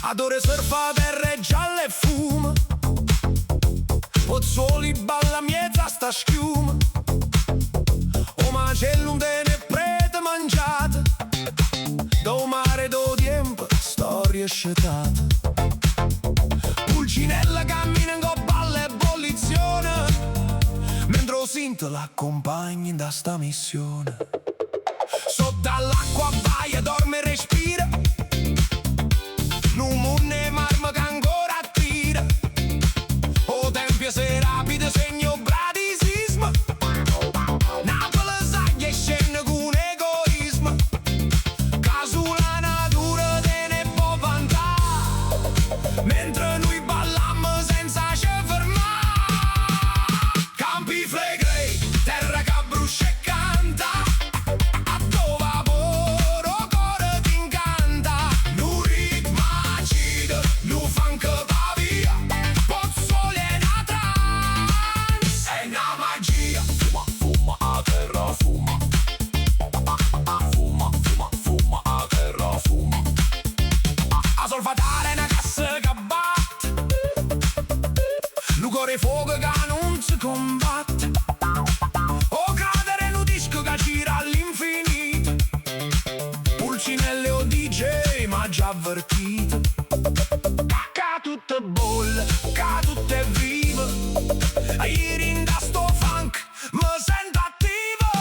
Adore surfa, terre gialle e fuma, Pozzuoli balla miezza sta schiuma, o macello un ne prete mangiate, do mare do tempo, storie scetate. Pulcinella cammina in coppalla e bollizione, mentre o sinto l'accompagni da sta missione. Sotto all'acqua vai e dorme e respira, non monne marmo che ancora attira, o tempio se rapide segno bradisismo, Napoli sa che scende con egoismo, caso la natura te ne può vantare, mentre noi ballammo senza ci fermare. Campi Flegrei, terra che brucia e canta, a dove vapore cuore ti incanta, nu ritmo acido, nu funk va via, Pozzuoli è una trance, è una magia. Fuma, fuma, a terra fuma, fuma, fuma, fuma, a terra fuma, a sol fatale è una cassa che batte, nu cuore fuoco che non si combatte, o cadere nu disco che gira all'infinito, Pulcinelle o DJ ma già avvertito, che tutto è bolle, che tutto è vivo, ieri in da sto funk mi sento attivo.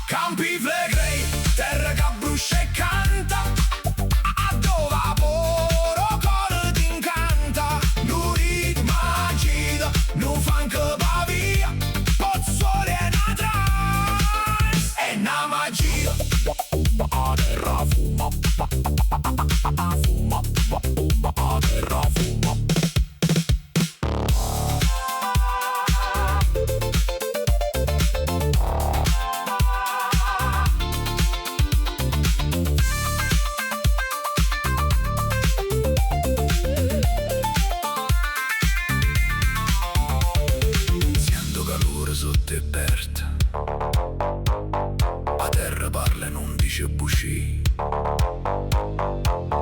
Campi Flegrei, terra che brucia e canta, a dove vapore cuore ti incanta, nu ritmo agido, nu funk va via, Pozzuoli è una trance, è una magia. A terra fuma, fuma, fuma, a terra fuma. Sento calore sotto e perte, a terra parla e non dice busci,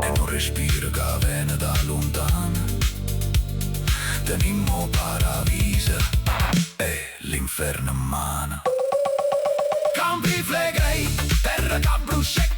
e non respiro che viene da lontano, tenimmo paravisa e l'inferno in mano. Campi Flegrei, terra che brucia e